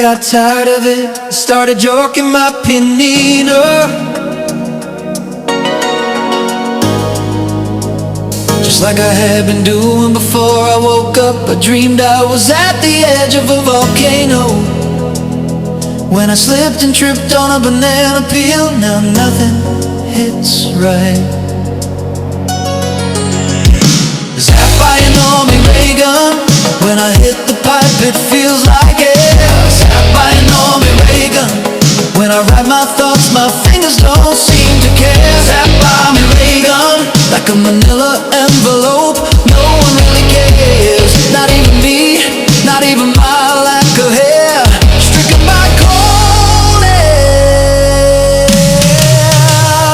got tired of it, I started joking my pianino. Just like I had been doing before I woke up, I dreamed I was at the edge of a volcano. When I slipped and tripped on a banana peel, now nothing hits right. Zap by an army ray gun, when I hit the pipe it feels like it. Zap by an army ray gun, when I write my thoughts my fingers don't seem to care. Zap by me ray gun, like a manila envelope, no one really cares. Not even me, not even my lack of hair. Stricken by cold air.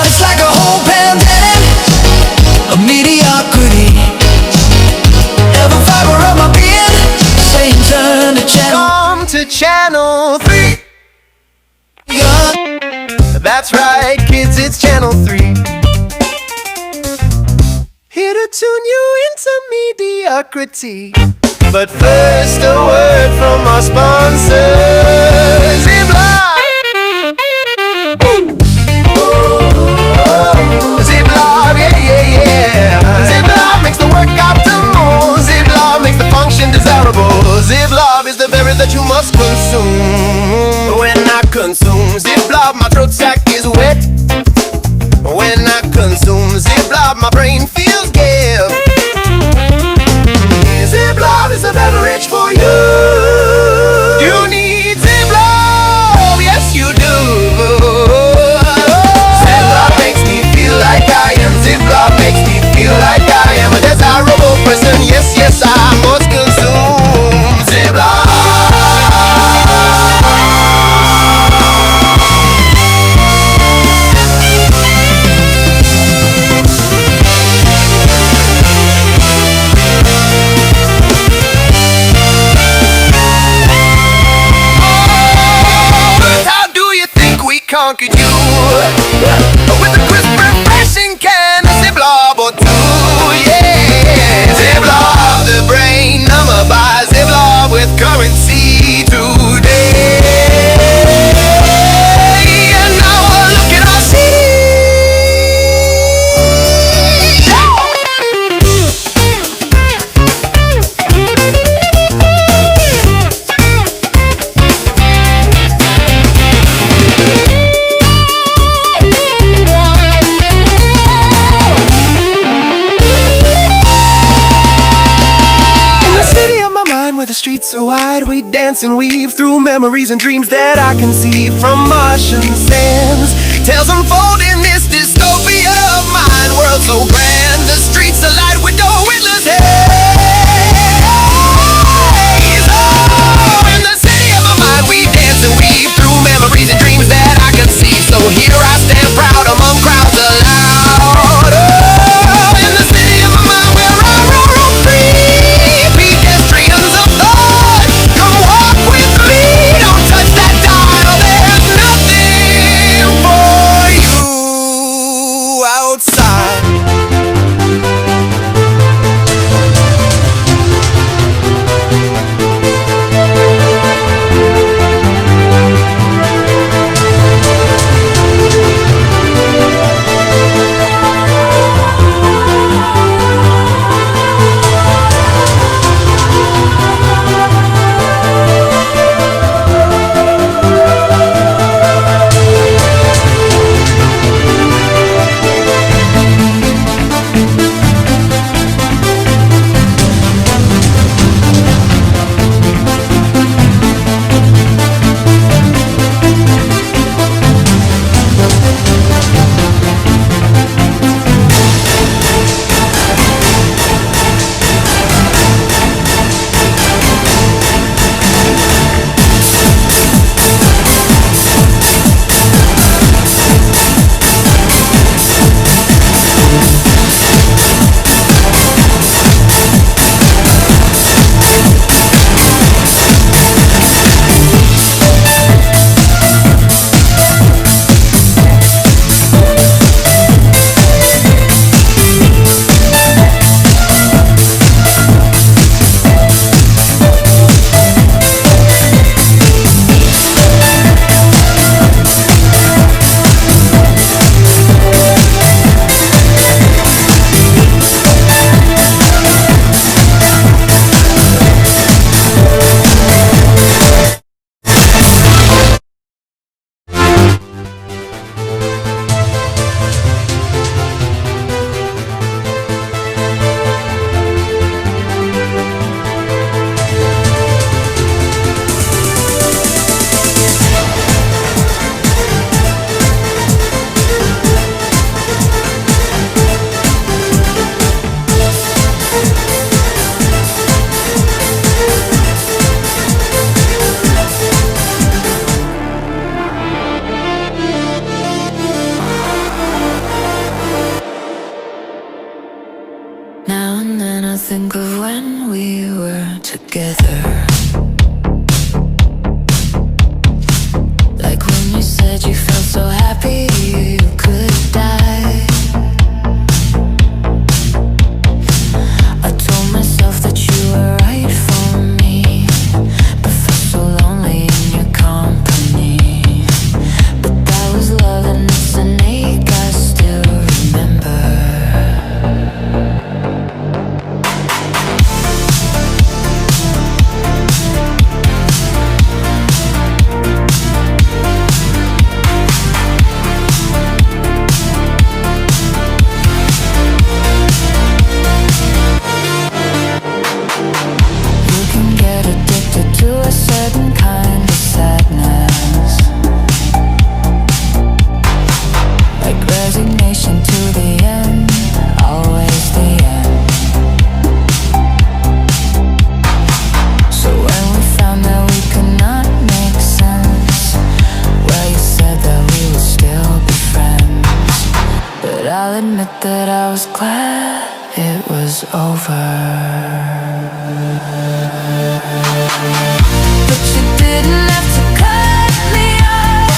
It's like a whole pandemic of mediocrity. Every fiber of my being saying turn to channel. Come to channel 3. That's right, kids, it's channel 3. Here to tune you into mediocrity. But first, a word from our sponsors. Ziploc! Ziploc, yeah. Ziploc makes the work optimal. Ziploc makes the function desirable. Ziploc is the berry that you must consume. When I consume Ziploc, my throat sack is wet. When I consume Ziploc, my brain feels give. Ziploc is a beverage for you. You need Ziploc, yes you do. Ziploc makes me feel like I am. Ziploc makes me feel like I am a desirable person. Yes, yes, I must consume Ziploc. Conquered you with a crisp, refreshing can of Ziploc or two, yeah. Ziploc, the brain number by Ziploc with currency today. And now look at our city. The streets so wide, we dance and weave through memories and dreams that I can see from Martian sands. Tales unfold in this dystopia of mine, world so grand, the streets alight with no witless haze. Oh, in the city of my mind, we dance and weave through memories and dreams that I can see. So here I stand proud among crowds aloud. Oh, in the city of my mind, where I roam free. Pedestrians of thought, come walk with me. Don't touch that dial, there's nothing for you outside. think of when we were together. Like when you said you felt so happy you could die. I told myself that you were right for me, but felt so lonely in your company. But that was love and it's an ache I still remember. I'll admit that I was glad it was over. But you didn't have to cut me off,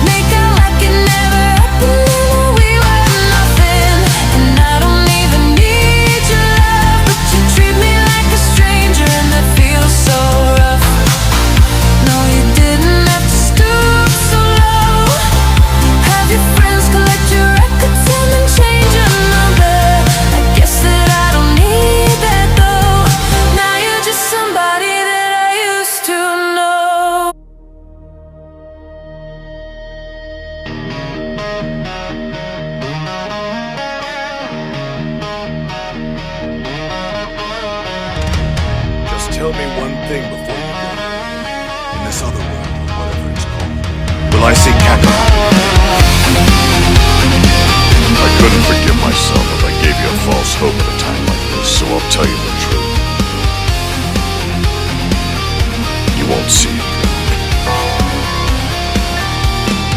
make out like it never happened. We were nothing, and I don't even need your love, but you treat me like a stranger, and that feels so rough. No, you didn't have to stoop so low. Have your friends collect your records and then change your number. I guess that I don't need that though. Now you're just somebody that I used to know. Just tell me one thing before you go. In this other world, whatever it's called, will I see Kakarot? I couldn't forgive myself if I gave you a false hope at a time like this, so I'll tell you the truth. You won't see it.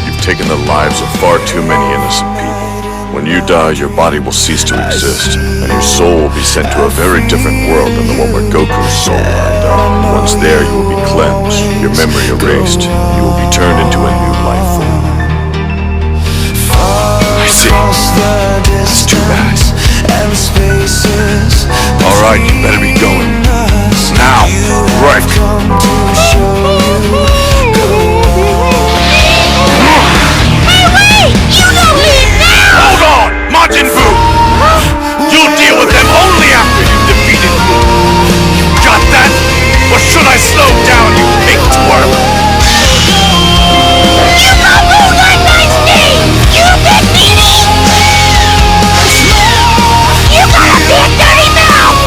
You've taken the lives of far too many innocent people. When you die, your body will cease to exist, and your soul will be sent to a very different world than the one where Goku's soul lined up. Once there, you will be cleansed, your memory erased, you will be turned into a new life form. I see. It's too bad. Alright, you better be going. Now, right. Hey, wait! You don't leave now! Hold on, Majin Buu! You'll deal with them only after you've defeated me. Got that? Or should I slow down, you big twerp? You got rude like nice name! You big meanie! You got a big dirty mouth!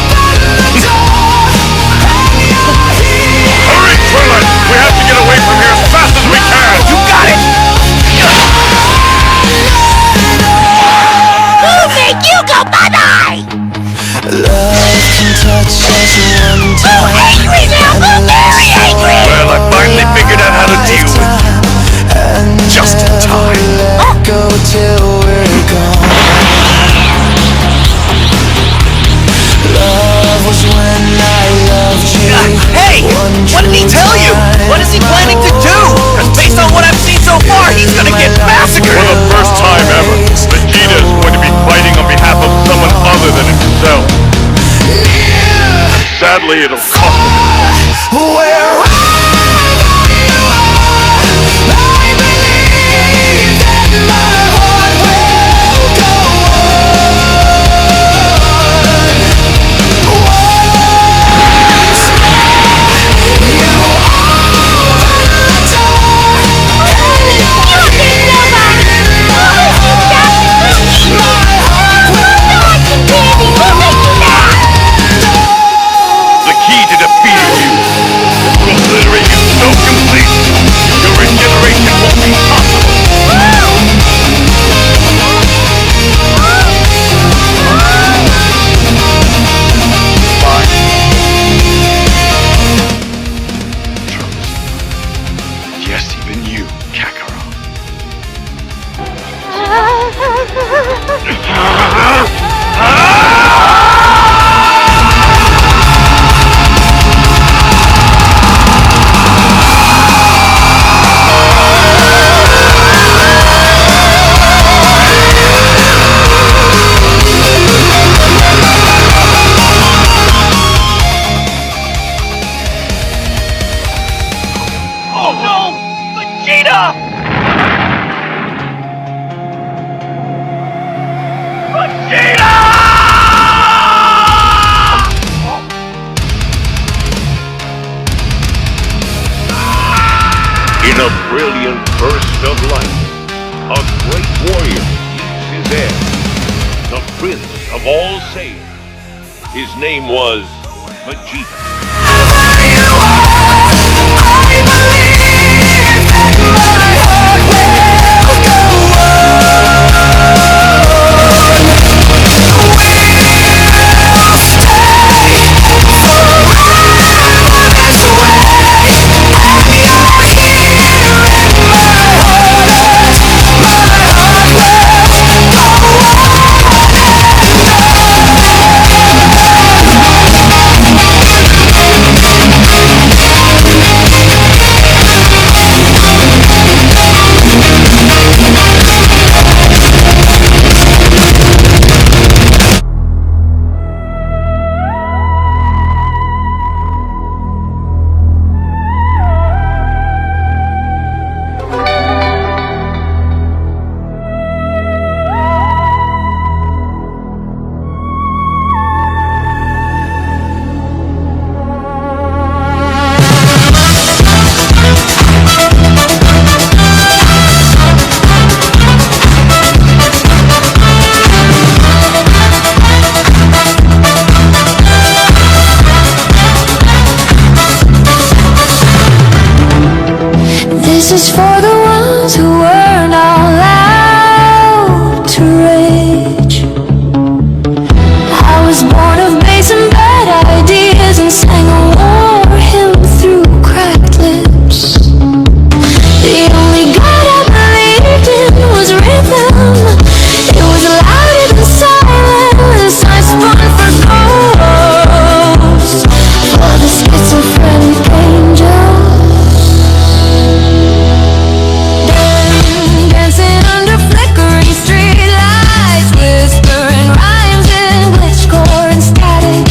Hurry, Krillin! We have to get away from here as fast as we can! You got it! Who make you go bye-bye? Love can touch us one Who time. angry now? Who very angry? Well, I finally figured out how to deal with you. Just in time. Let go till we're gone. Love was when I loved you. Hey! What did he tell you? What is he planning to do? Because based on what I've seen so far, he's gonna get massacred! For the first time ever, Vegeta is going to be fighting on behalf of someone other than himself. Sadly, it'll cost him. Where I believe that my heart will go on. Once you open the door, You think nobody? my heart will No, I can baby! Who make you mad? The key to defeating you will obliterate you so complete, your regeneration won't be possible. Fine. Trunks. Yes, even you, Kakarot. prince of all Saiyans. His name was Vegeta. This is for the ones who were not allowed to rage. I was born of base and bad ideas and sang a war hymn through cracked lips. The only God I believed in was rhythm. It was loud and silent. I spun for ghosts, for the schizophrenic angels. Dancing under flickering streetlights, whispering rhymes in glitchcore and static.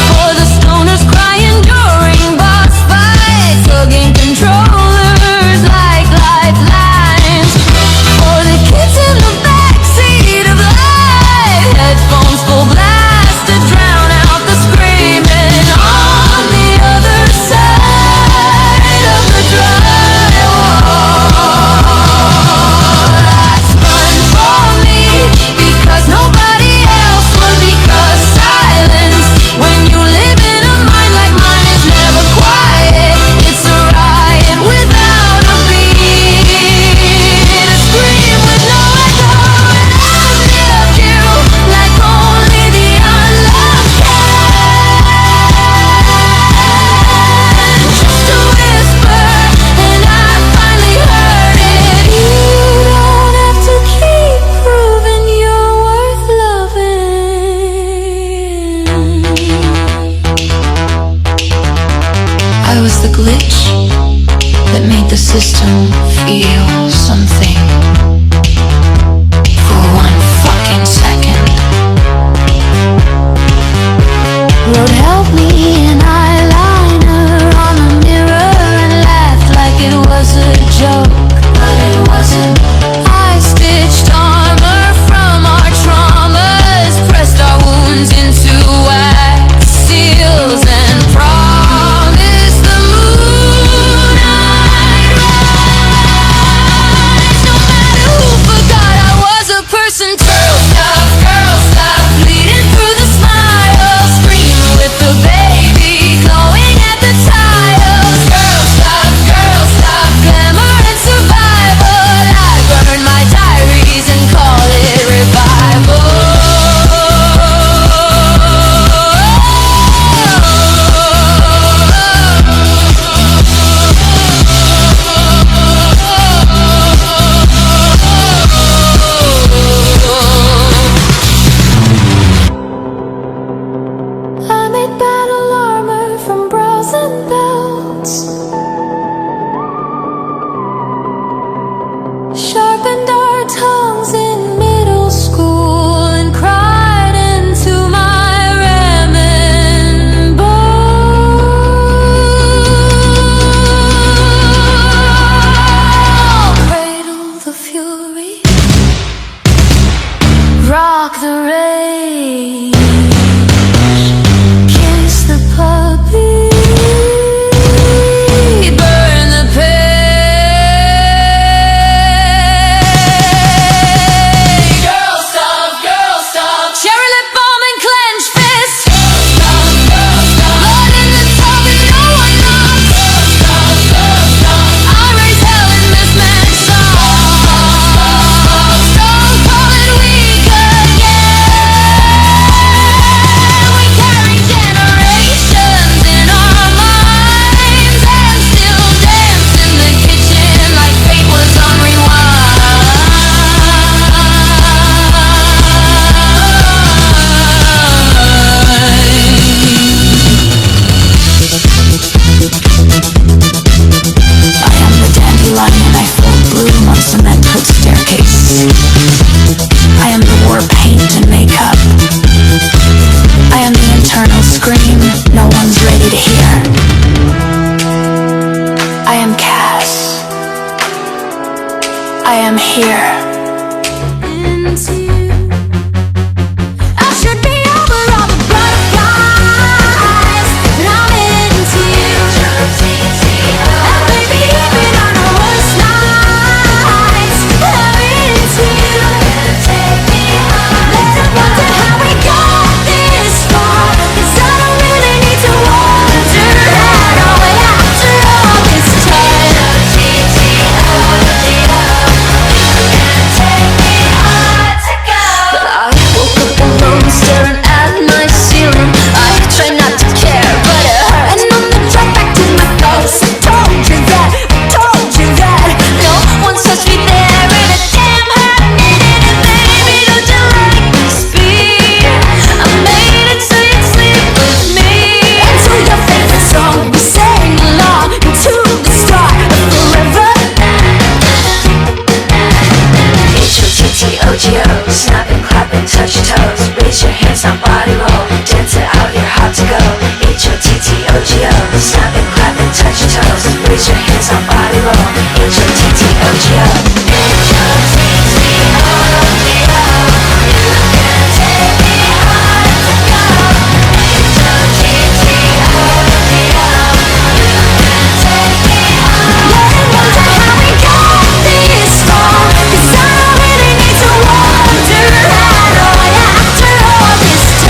For the stoners crying during boss fights, hugging controllers like lifelines. For the kids in the backseat of life, headphones full blast to drown out the screaming. On the other side of the drywall, spun for me because nobody else would. Because silence, when you live in a mind like mine, is never quiet. It's a riot without a beat, a scream with no echo. And I've lived you like only the unloved can. Just a whisper, and I finally heard it. You don't have to keep proving you're worth loving. I was the glitch that made the system feel something for one fucking second. Wrote help me in eyeliner on the mirror and laughed like it was a joke, but it wasn't. I stitched armor from our traumas, pressed our wounds into wax seals, and promised the moon I'd rise. No matter who forgot I was a person too. Girl stuff, bleeding through the smile, scream with the baby glowing at the tiles. Girl stuff, glamour and survival. I burn my diaries and call it revival. I made battle armor from bras and belts, sharpened our tongues in middle school, and cried into my ramen bowl. Cradle the fury, rock the rage, kiss the puppy, burn the pain. Girl stuff, here. Into you. I should be over all the butterflies, but I'm into you. And baby, even on the worst nights, I'm into you. Let them wonder how we got this far, 'cause I don't really need to wonder at all after all this time. But I woke up alone, staring at my ceiling. I try not to care, but it hurt. And on the drive back to my place, I told you that, no one touched me there in a damn hot minute. And baby, don't you like the speed? I made it so you'd sleep with me. And to your favorite song, we sang along into the start of forever. H-O-T-T-O-G-O, snapping, clapping, touch your toes. Raise your hands, now body roll. Dance it out, you're hot to go. H-O-T-T-O-G-O, snapping, clapping, touch your toes. Raise your hands, now body roll. H-O-T-T-O-G-O. This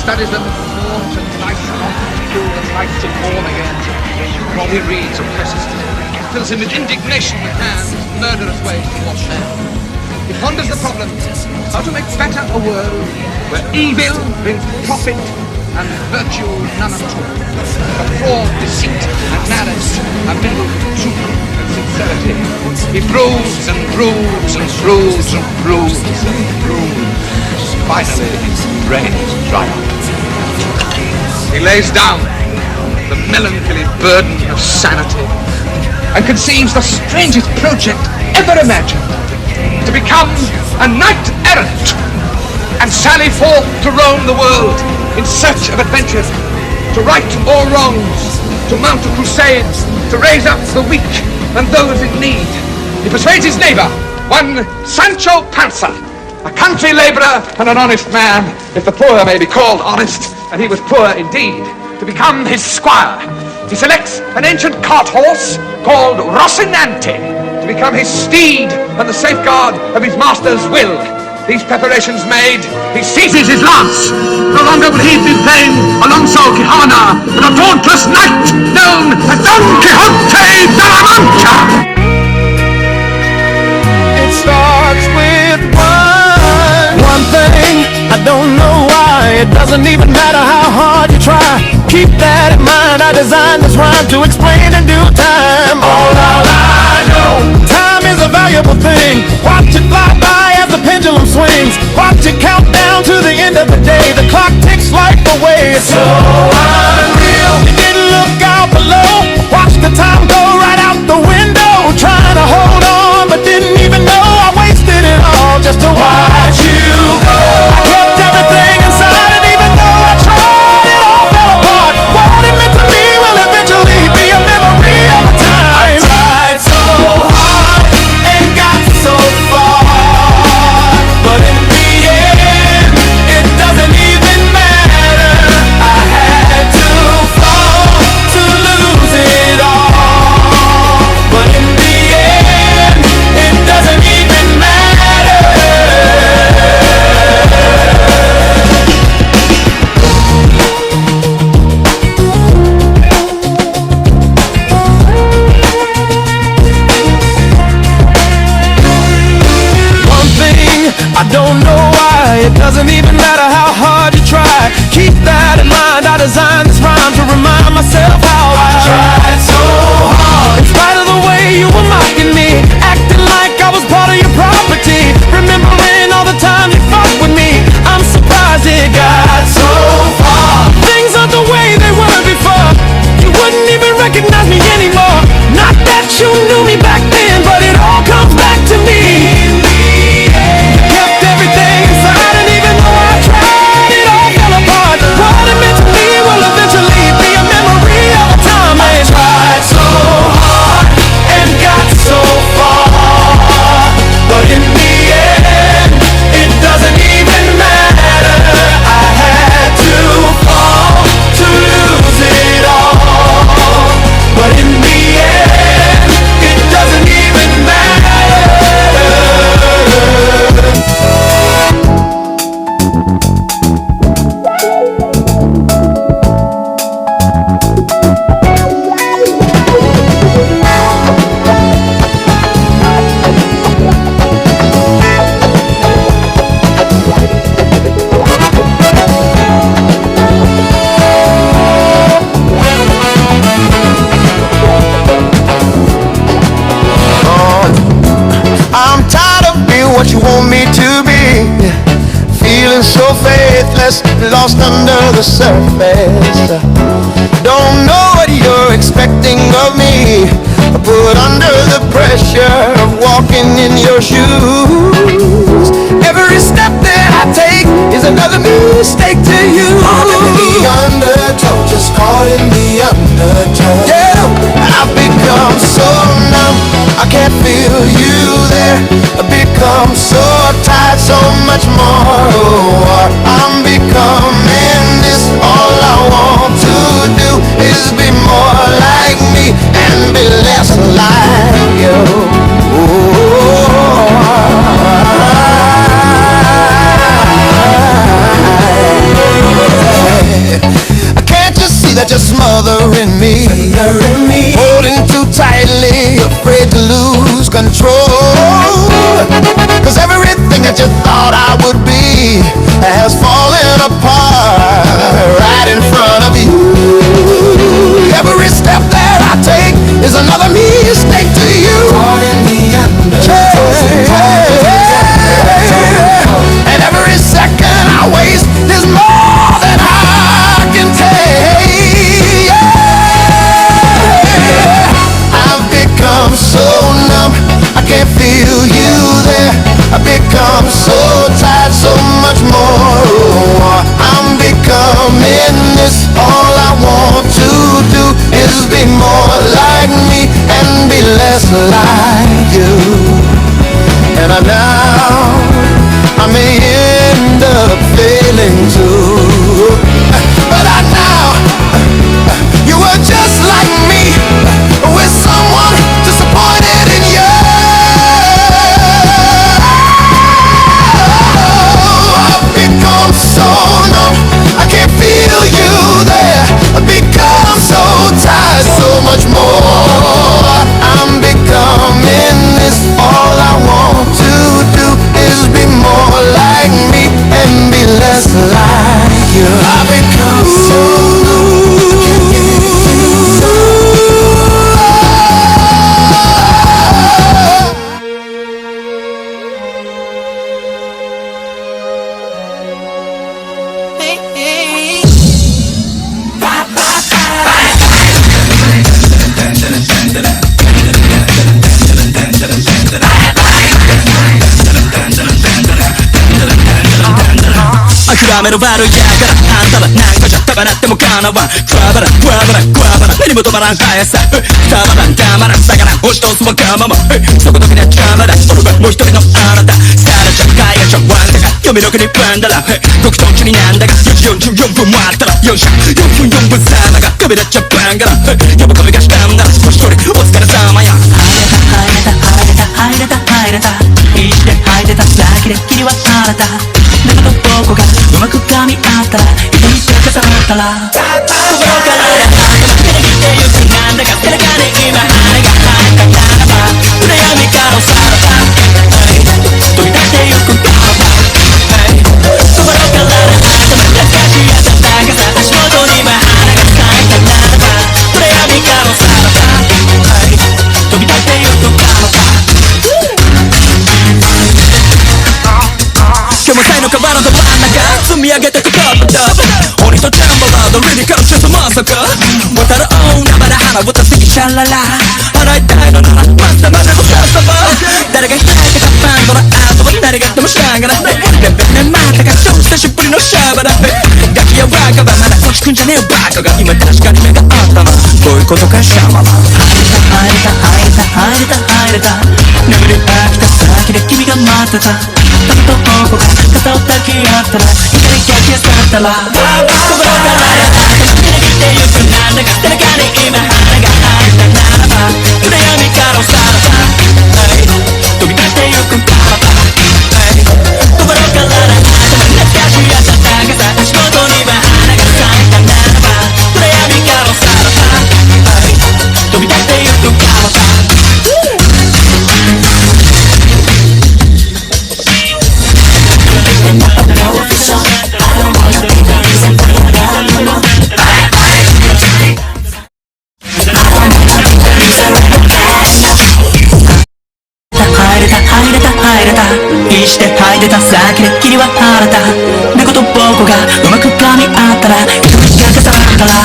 studies them, forms and life and life to form again. While he reads and presses them, it fills him with indignation and murderous ways to watch them. He ponders the problem, how to make better a world where evil brings profit and virtue none at all. Where fraud, deceit and malice are mingled with truth and sincerity. He broods and broods and broods and broods and broods. Finally, reigns triumph. He lays down the melancholy burden of sanity and conceives the strangest project ever imagined, to become a knight-errant and sally forth to roam the world in search of adventure, to right all wrongs, to mount a crusade, to raise up the weak and those in need. He persuades his neighbor, one Sancho Panza, a country laborer and an honest man, if the poor may be called honest, and he was poor indeed, to become his squire. He selects an ancient cart horse called Rocinante to become his steed and the safeguard of his master's will. These preparations made, he seizes his lance. No longer will he be playing Alonso Quijana, but a dauntless knight known as Don Quixote de la Mancha. It starts with one thing, I don't know why. It doesn't even matter how hard you try. Keep that in mind, I designed this rhyme to explain in due time. All I know, time is a valuable thing. Watch it fly by as the pendulum swings. Watch it count down to the end of the day. The clock ticks life away. It's so unreal. You didn't look out below. Watch the time go right out the window. Trying to hold on, but didn't even know I wasted it all just to watch you go. I kept everything inside, and even though I tried, it all fell apart. What it meant to me will eventually be a memory of a time. I tried so hard and got so far, but in the end, it doesn't even matter. I had to fall to lose it all, but in the end, it doesn't even matter. One thing, I don't know why. It doesn't even matter how hard you try. Keep that in mind, I designed this rhyme to remind myself how I tried so hard. In spite of the way you were mocking me, acting like I was part of your property, remembering all the time you fought with me, I'm surprised it got so far. Things aren't the way they were before. You wouldn't even recognize me anymore. Not that you knew me back then, but it all comes back to me. You kept everything inside, and even though I tried, it all fell apart. What it meant to me will eventually be a memory of a time. I tried so hard and got so far, but in the end, it doesn't even matter. I had to fall to lose it all, but in the end, it doesn't even matter. I'm tired of being what you want me to be, feeling so faithless, lost under the surface. Don't know what you're expecting of me, put under the pressure of walking in your shoes. Every step that I take is another mistake to you. I'm in the undertow, just caught in the undertow. Yeah, I've become so numb, I can't feel you there. I've become so tired, so much more. Oh, I'm becoming this. All I want to do is be more like me and be less like you. falling apart right in front of you. Every step that I take is another mistake to you. And every second I waste is more than I can take. I've become so numb, I can't feel you there. I've become so tired, so much more. I'm becoming this. All I want to do is be more like me and be less like you. And I may end up failing too. But I know you were just like me, with someone disappointed in you. I've become so numb, I can't feel you there. I've become so tired, so much more. I'm becoming this. All I want to do is be more like me and be less like you. I've become so諦める悪いやからあんたはなんかじゃたまらってもかなわんクワバラクワバラクワバラ何も止まらん速さたまらんたまらんさがら押し通すわがままそこだけで邪魔だ俺はもう一人のあなたさらちゃんかやちゃんワンダが読みの国ワンダラ極東中になんだが4時44分もあったら4時4分4分さまが飛び出っちゃバンガラ呼ぶ声がしたんだ少し一人お疲れ様や入れた入れた入れた入れた石で入れた先で霧は晴れただけどどこがうまく噛み合ったら一人で重なったら心から頭出てきてゆくなんだか背中に今羽が生えたならば暗闇からさらば飛び出してゆくからば心から頭出し合った高さ足元に今花が咲いたならば暗闇からさらば飛び出してゆくからば今日も才の河原の真ん中積み上げてくトップトップ鬼とジャンボラードリリカルシュートまさか渡る大海原花歌ってきシャララ払いたいのならまだまだごささば誰が開いたかパンドラアートは誰がでもしながらねレベルねまたが超久しぶりのシャバだガキやワカバまだ落ちくんじゃねえよバカが今確かに目があったなどういうことかシャママ入れた入れた入れた入れた眠り飽きた先で君が待ってただけどここが肩を抱き合ったら光が消されたら心から頭出てきてゆくなんだか背中に今花が生えたならば暗闇からさらば飛び出してゆくからば心から頭懐かしい暖かさ足元には花が咲いたならば暗闇からさらば飛び出してゆくからばして入れた先で霧は晴れた猫と僕がうまく噛み合ったら一人が重なったら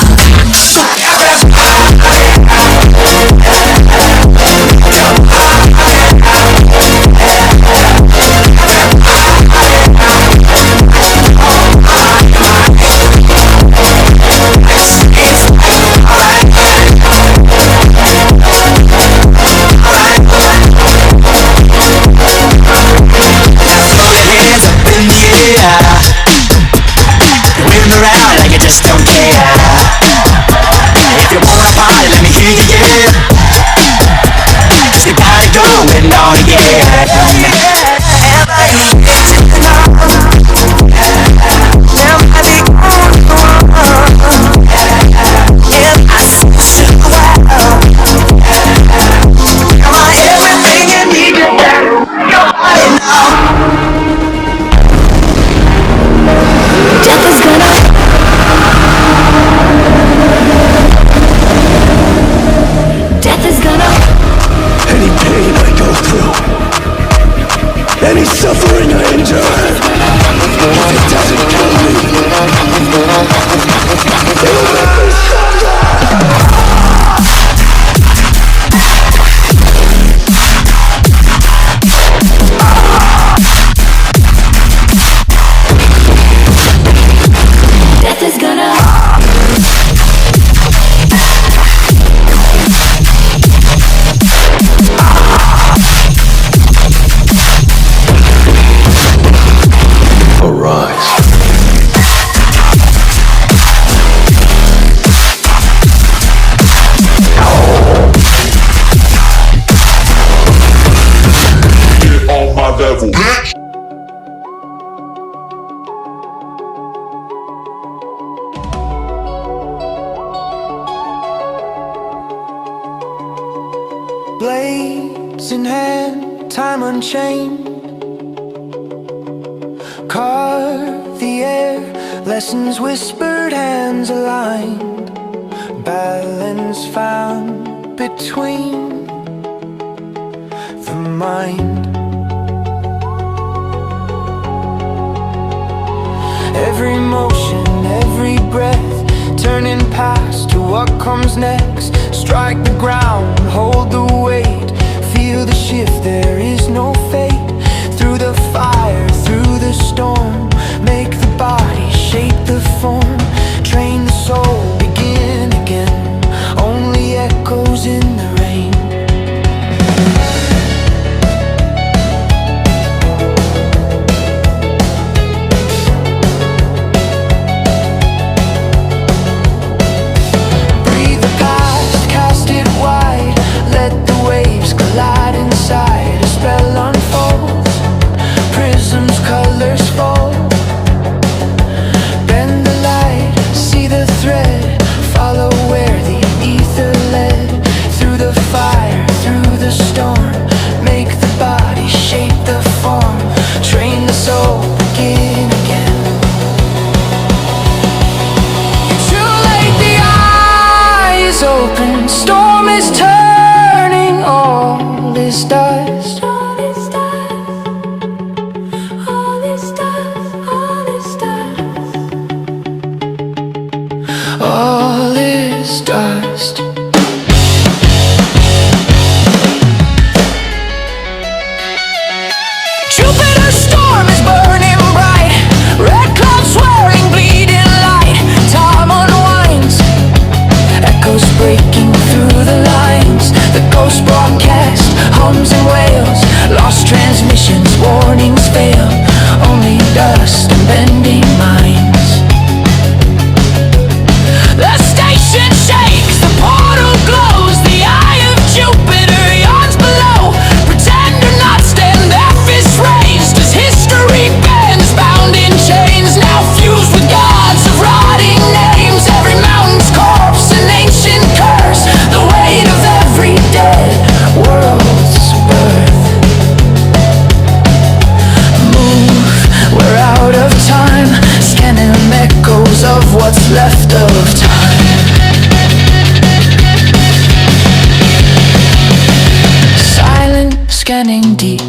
blades in hand, time unchained. Carve the air, lessons whispered, hands aligned. Balance found between the mind. Every motion, every breath, turning past to what comes next. Strike the ground, hold the weight, feel the shift, there is no fate. Through the fire, through the storm, make the body shape the form. Train the soul, begin again, only echoes in the rain. Breathe the past, cast it wide, let the waves collide inside. A spell unfolds, prisms, colors fall. Bend the light, see the thread, follow where the ether led. Through the fire, through the storm, make the body shape the form. Train the soul, begin again. Too late, the eyes open, storm is turning, all is dust. All is dust, all is dust, all is dust. All is dust. Jupiter's storm is burning bright, red clouds swirling, bleeding light. Time unwinds, echoes breaking through the lines. The ghost broadcast hums and wails, lost transmissions, warnings fail. Only dust and bending minds. The station shakes, the portal glows, the eye of Jupiter yawns below. Pretend or not, stand there, fist raised, as history bends, bound in chains. Now fused with gods of rotting names, every mountain's corpse, an ancient curse, the weight of every dead world's birth. Move, we're out of time, scanning echoes of what's left of time. Silent, scanning deep,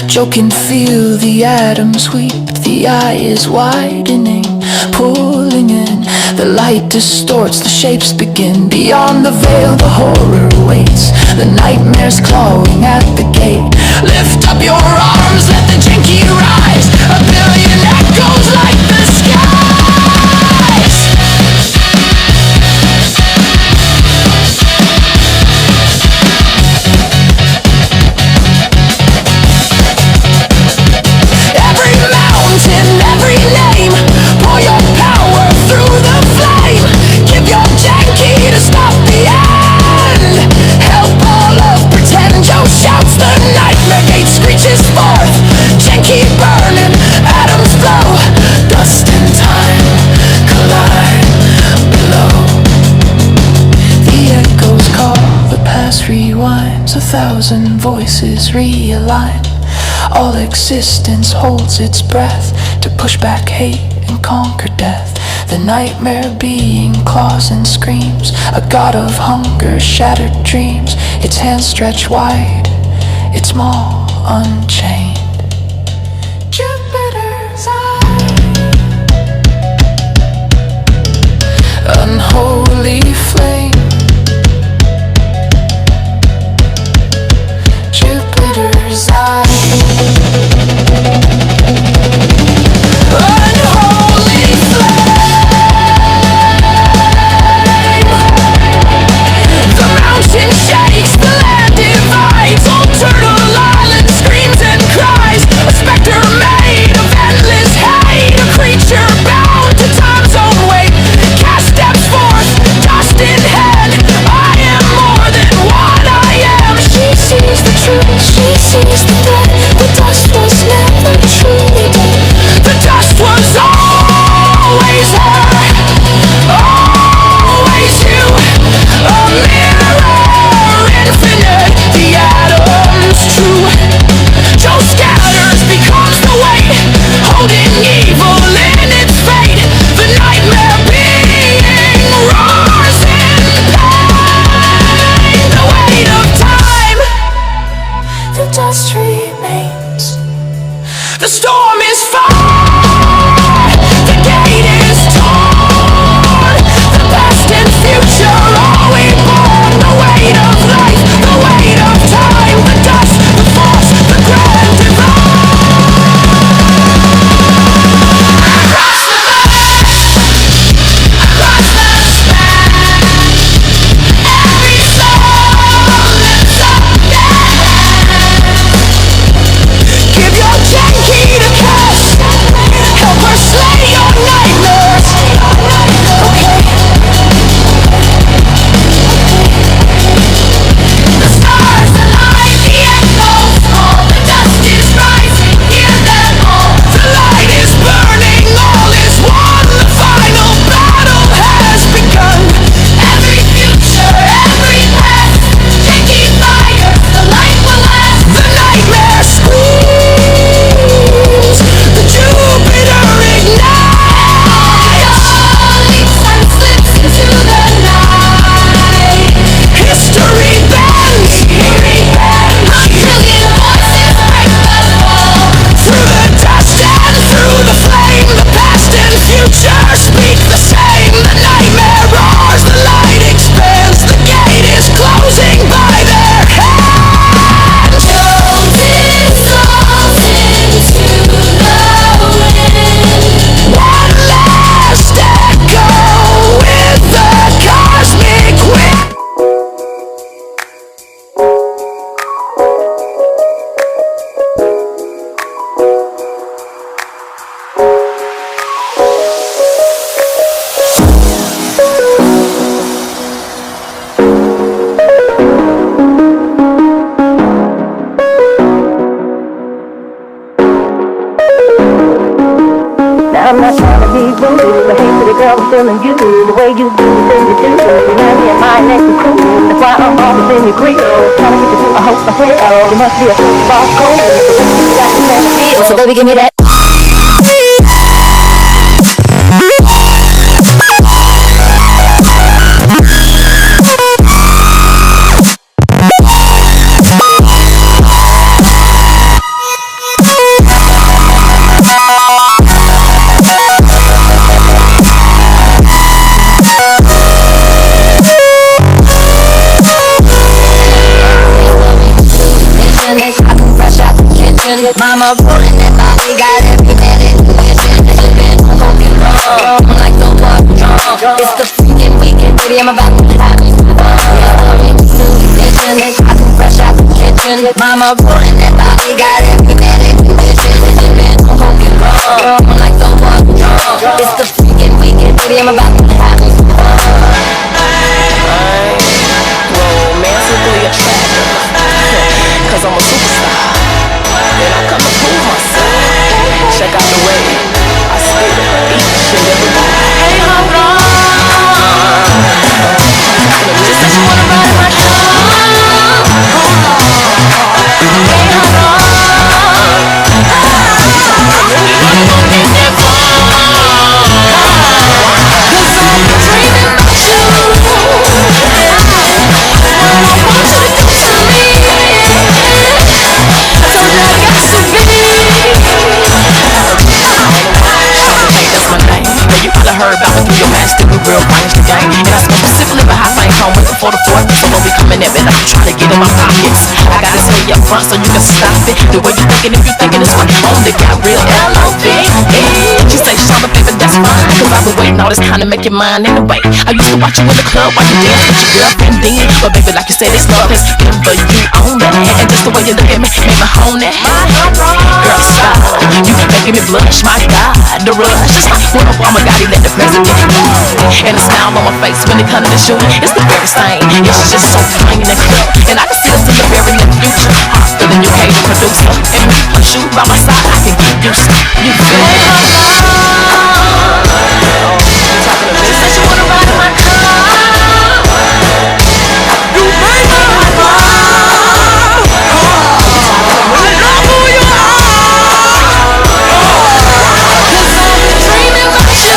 joking, feel the atoms weep. The eye is widening, pulling in. The light distorts, the shapes begin. Beyond the veil, the horror waits. The nightmare's clawing at the gate. Lift up your arms, let the jinky rise. A billion echoes like the skies. Every mountain, every name, pour your power through the flame. Give your janky to stop the end. Help all of pretend. Joe shouts, the nightmare gate screeches forth. Janky burning, atoms flow. Dust and time collide below. The echoes call, the past rewinds. 1,000 voices realign. All existence holds its breath to push back hate and conquer death. The nightmare being claws and screams, a god of hunger, shattered dreams. Its hands stretch wide, its maw unchained. Jupiter's eye, unholy flame. Jupiter's eye. Unholy flame. The mountain shakes, the land divides. Old Turtle Island screams and cries. A specter made of endless hate, a creature bound to time's own weight. Cast steps forth, dust I'm feeling you, the way you do the things you do. You have me in mind next to cool. That's why I'm always in your grill. Trying to get you, I hope I play. You must be a football coach. You got to let me feel. So baby, give me that. Mama pulling that body, got every minute wishing that you been smoking wrong. I'm like the one drunk. It's the freaking weekend, baby, I'm about to have me some fun. Yeah, I can fresh out the kitchen. Mama pulling that body, got every minute wishing that you been smoking wrong. I'm like the one drunk. It's the freaking weekend, baby, I'm about to have me some fun. I'm romantically attractive, cause I'm a superstar. And I come to prove myself. Check out the way I spit each and every line. Hey, hold on. She said she wanna ride my car. Hey, hold on. I'm gonna get that far. 'Cause I'm dreaming about you. I want you to do to me. Heard about me through your master, we real range the game. And I smoke specifically but high flame home waiting for the fourth. So when we coming at me, I'm trying to get in my pockets. I gotta tell you up front so you can stop it. The way you thinking, if you thinking it's right, only got real L-O-V-E. She say she's on my baby, that's fine. Cause I've been waiting all this time to make you mine anyway. I used to watch you in the club while you dance with your girlfriend then. But baby, like you said, it's love is for you on that. And just the way you look at me, make me hone that. Girl, stop. You making me blush, my God. The rush, just like when Obama got elected president. And the smile on my face when it comes to shooting, it's the very same. It's just so plain and clear. And I can see us in the very near future. Faster than you came to producer. And me plus you by my side, I can get used to. You feel me? She said she wanna ride in my car. You make my heart pop. I love who you are. 'Cause I'm dreaming about you.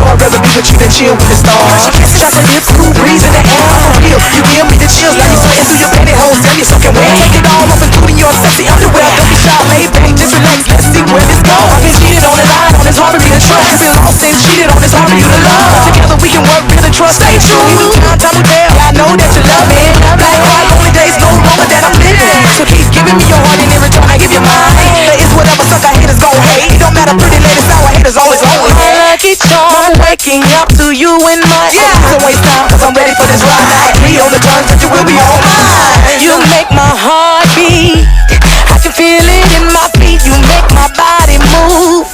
I'd rather be with you than chill with the stars. Chocolate lips, cool breeze in the air. You give me the chills, like you sweating through your pantyhose. Tell you soaking wet. Take it all off, including your sexy underwear. Don't be shy, lay back, just relax. Let's see where this goes. I've been cheated on and lied on, it's hard for me to trust. I've been lost and cheated on, it's hard for you to love. Together we can work, build and trust. Stay true. Even time will tell. I know that you love me. Black heart, lonely days, no longer that I'm living. So keep giving me your heart and in return I give you mine. But it's whatever sucker haters gon' hate. It don't matter, pretty ladies, sour haters always on. I keep on waking up to you in my eyes. Don't waste time, cause I'm ready for this ride. Be on the turns, but you will be on mine. You make my heart beat. I can feel it in my feet. You make my body move.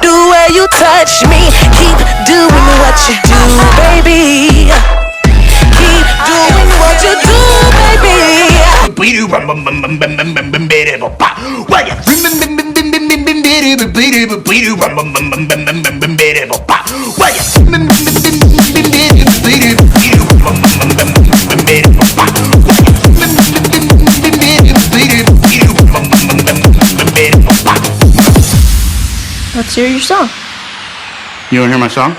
The way you touch me. Keep doing what you do, baby. Keep doing what you do, baby. Let's hear your song. You want to hear my song?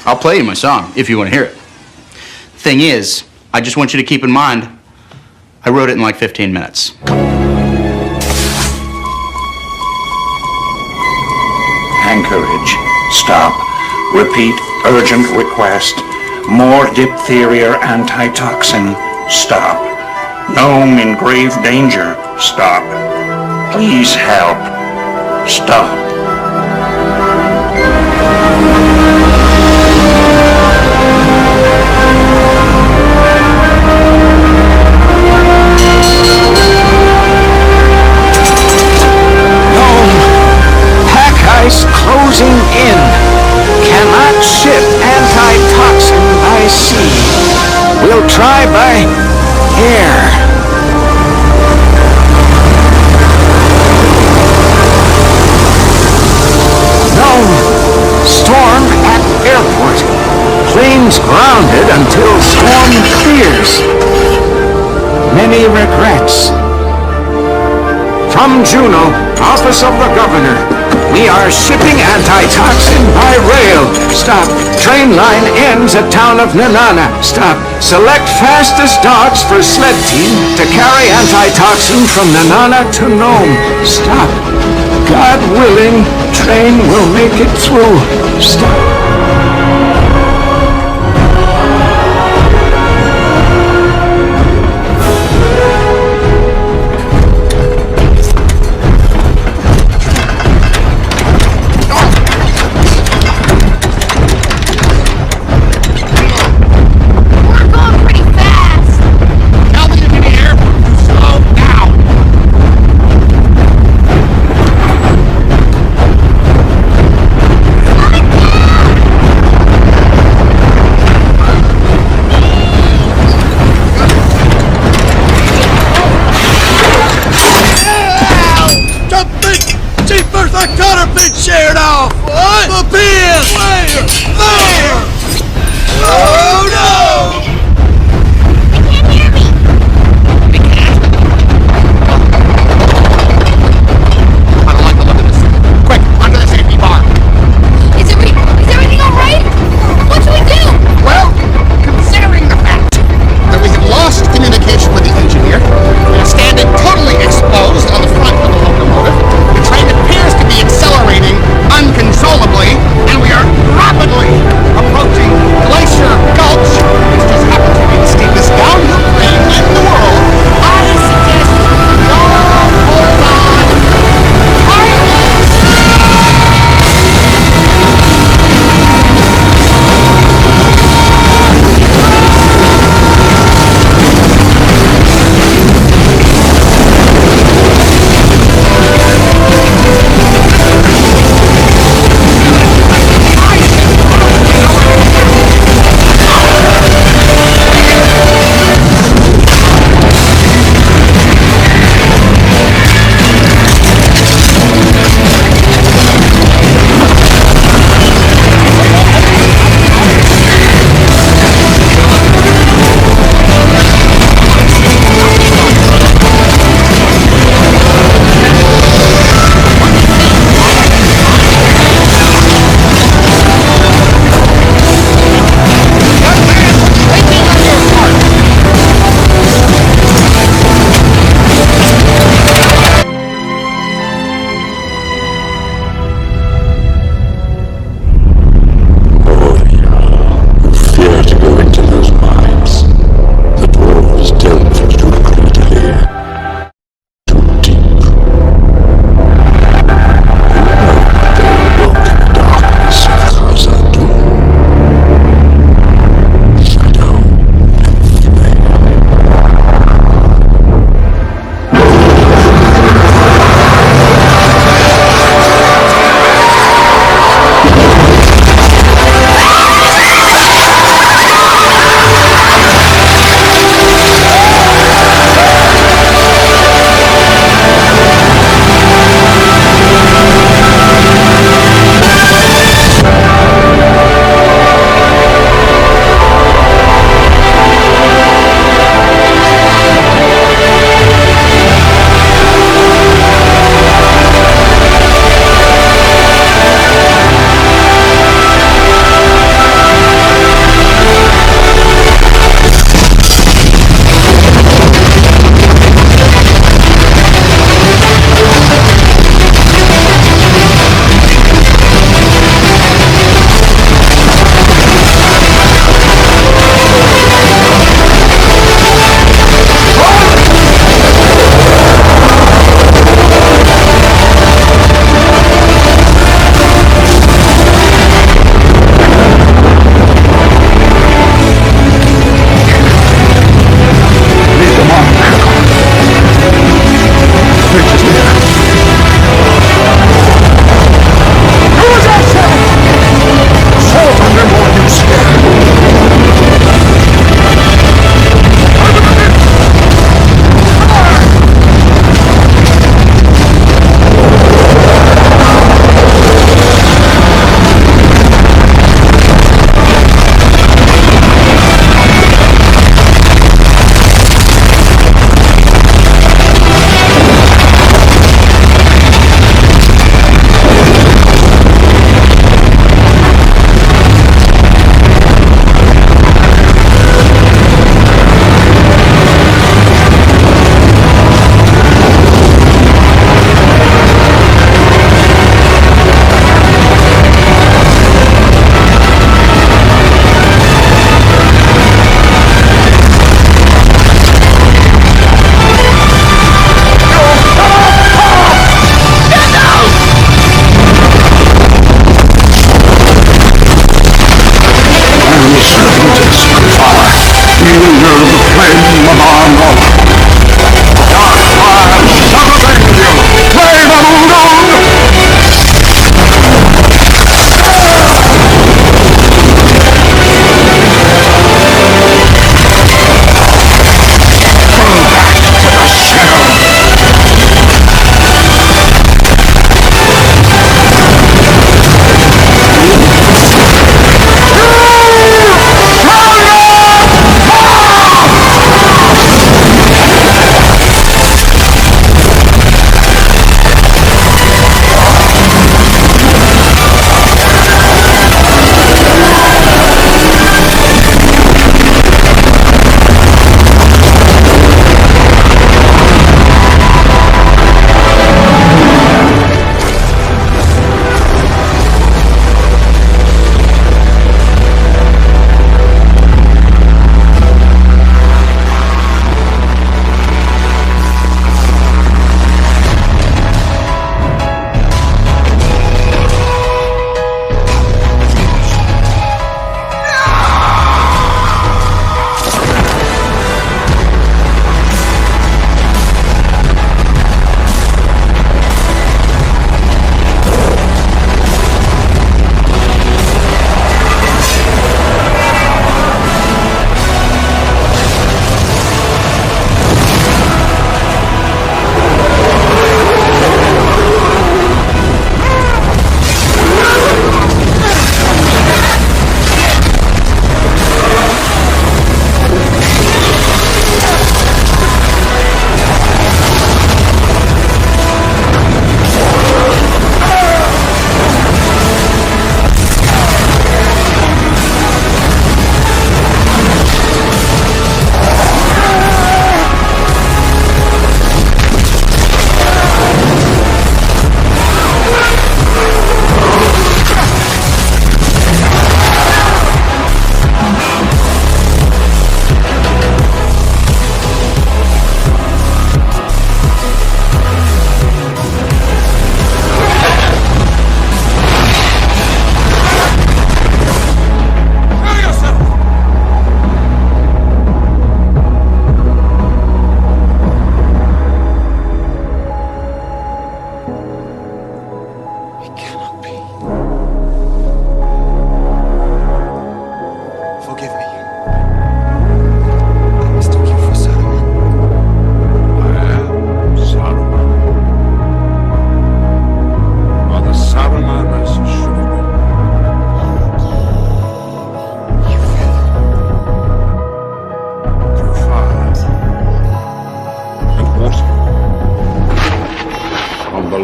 I'll play you my song if you want to hear it. Thing is, I just want you to keep in mind, I wrote it in like 15 minutes. Anchorage. Stop. Repeat. Urgent request. More diphtheria antitoxin. Stop. Gnome in grave danger. Stop. Please help. Stop. Ice closing in. Cannot ship antitoxin by sea. We'll try by air. No. Storm at airport. Planes grounded until storm clears. Many regrets. From Juneau, Office of the Governor. We are shipping antitoxin by rail. Stop. Train line ends at town of Nenana. Stop. Select fastest dogs for sled team to carry antitoxin from Nenana to Nome. Stop. God willing, train will make it through. Stop. under the flame of our Lord. Dark fires of Evangelion, flame of Udon!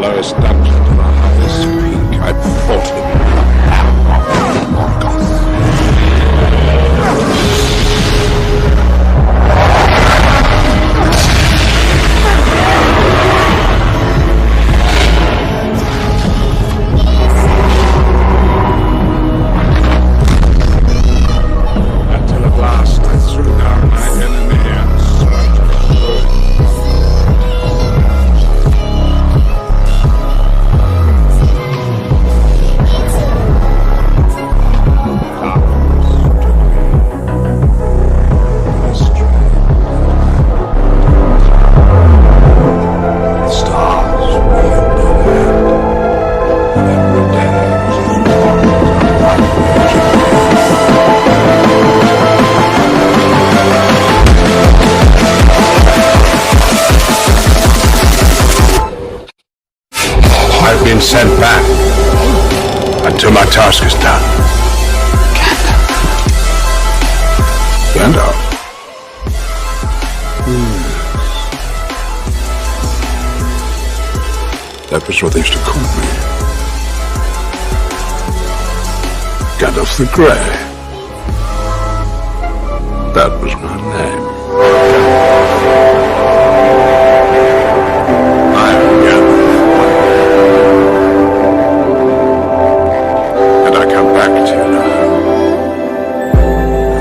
lowest dungeon to the highest peak, I fought him. Morgoth. Until at last I threw down my enemy and started ruin. I've been sent back until my task is done. Gandalf. That was what they used to call me. Gandalf the Grey. That was my name. I am Gandalf. And I come back to you now.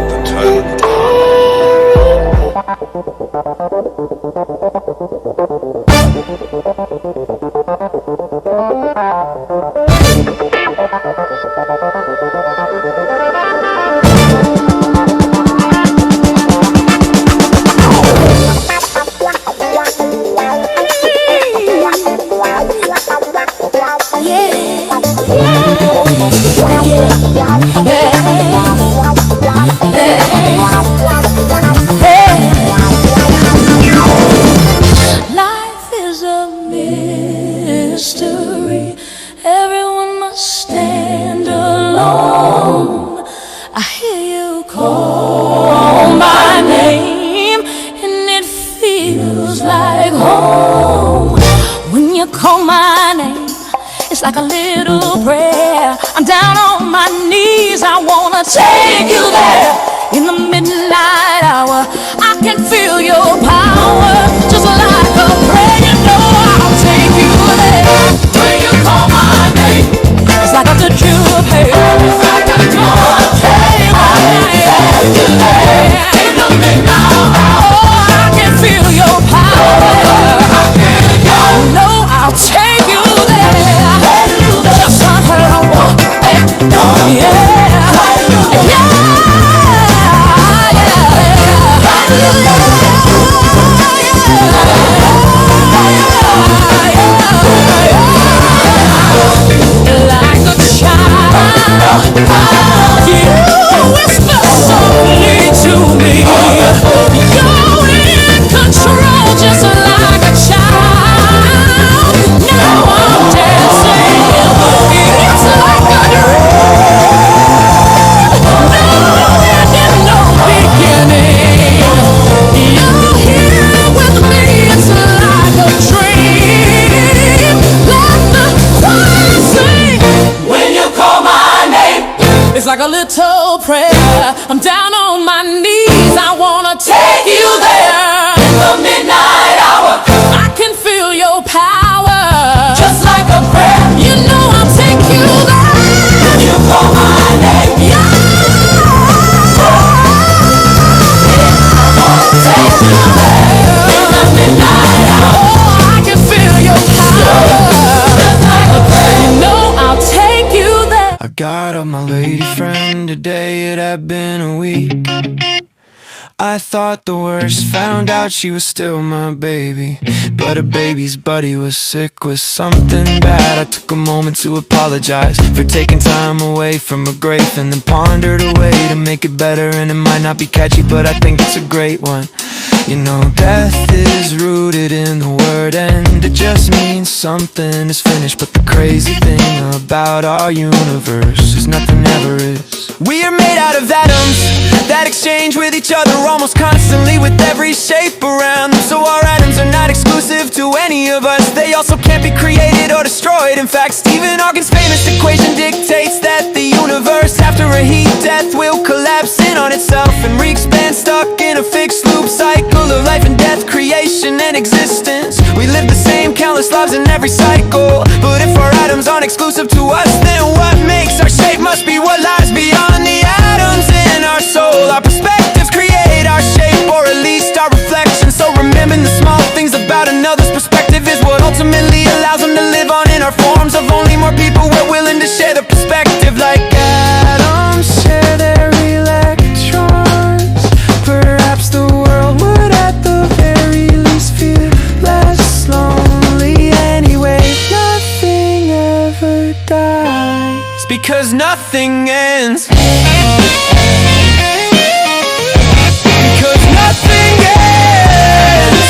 At the turn of wanna take you there. In the midnight hour, I can feel your power, just like a prayer. You know I'll take you there. When you call my name, it's like I touch you up here. It's like I wanna take you there. In the midnight hour, oh, I can feel your power. You know I'll take you there. Just like I want, yeah. Like a child, you whisper softly to me. You're in control, just like a child. Now I'm dancing. It's like a dream. No end and no beginning. You're here with me. It's like a dream. Let the choir sing. When you call my name, it's like a little prayer. I'm down on my knees. I wanna take you there. In the midnight hour, I can feel your power, just like a prayer. You know I'll take you there. When you call my name, yeah. I wanna take you there. In the midnight hour, oh, I can feel your power, just like a prayer. You know I'll take you there. I got up my lady friend today, it had been a week. I thought the worst, found out she was still my baby. But her baby's buddy was sick with something bad. I took a moment to apologize for taking time away from a grape, and then pondered a way to make it better. And it might not be catchy, but I think it's a great one. You know, death is rooted in the word end. It just means something is finished. But the crazy thing about our universe is nothing ever is. We are made out of atoms that exchange with each other almost constantly, with every shape around them. So our atoms are not exclusive to any of us. They also can't be created or destroyed. In fact, Stephen Hawking's famous equation dictates that the universe, after a heat death, will collapse in on itself and re-expand, stuck in a fixed loop cycle of life and death, creation and existence. We live the same countless lives in every cycle. But if our atoms aren't exclusive to us, then what makes our shape must be what lies beyond the atoms in our soul. Our perspectives create our shape, or at least our reflection. So remembering the small things about another's perspective is what ultimately allows them to live on in our forms. Of only more people we're willing to share the perspective. Like atoms share their electrons, perhaps the world would at the very least feel less lonely. Anyway, nothing ever dies, because nothing ends. Because nothing ends.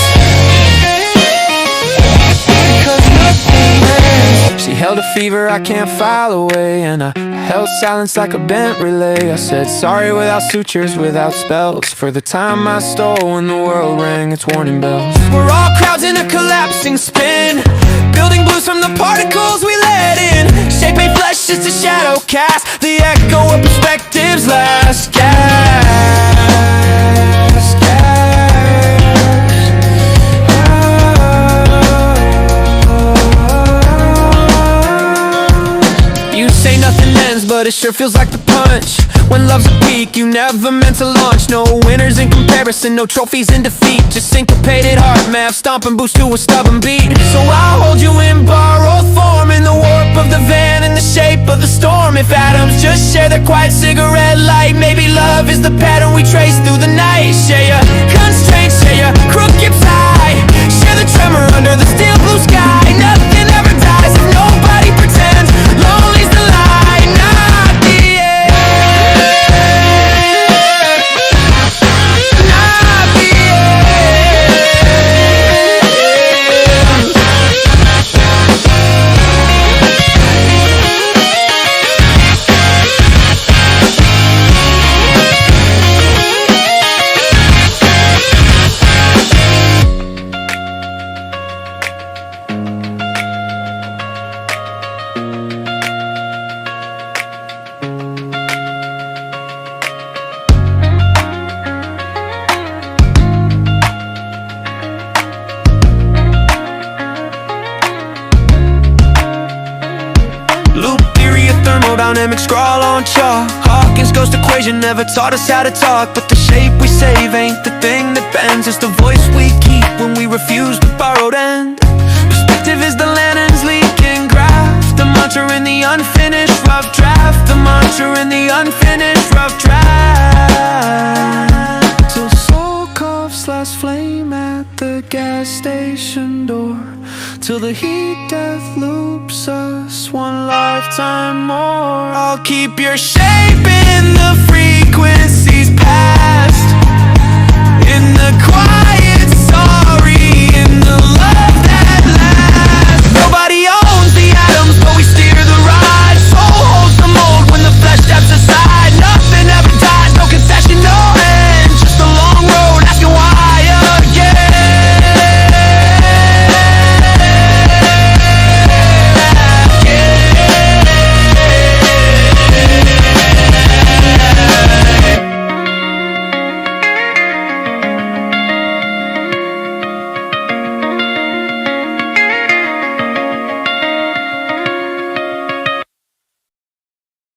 Because nothing ends. She held a fever I can't file away, and I held silence like a bent relay. I said sorry without sutures, without spells, for the time I stole when the world rang its warning bells. We're all crowds in a collapsing spin, building blues from the particles we let in. Shape ain't flesh, just a shadow cast, the echo of perspectives last gasp. You say nothing ends, but it sure feels like the punch. When love's a peak, you never meant to launch. No winners in comparison, no trophies in defeat. Just syncopated heart math, stomping boost to a stubborn beat. So I'll hold you in borrowed form, in the warp of the van, in the shape of the storm. If atoms just share their quiet cigarette light, maybe love is the pattern we trace through the night. Share your constraints, share your crooked side, share the tremor under the steel blue sky. Nothing ever dies if nobody pretends. Lonely's the lie, not the end. Not the end. and scrawl on chalk. Hawkins' ghost equation never taught us how to talk, but the shape we save ain't the thing that bends. It's the voice we keep when we refuse the borrowed end. Perspective is the lantern's leaking graft, the mantra in the unfinished rough draft, the mantra in the unfinished rough draft. Till soul coughs last flame at the gas station door, till the heat death loops us one lifetime more. I'll keep your shape in the frequencies past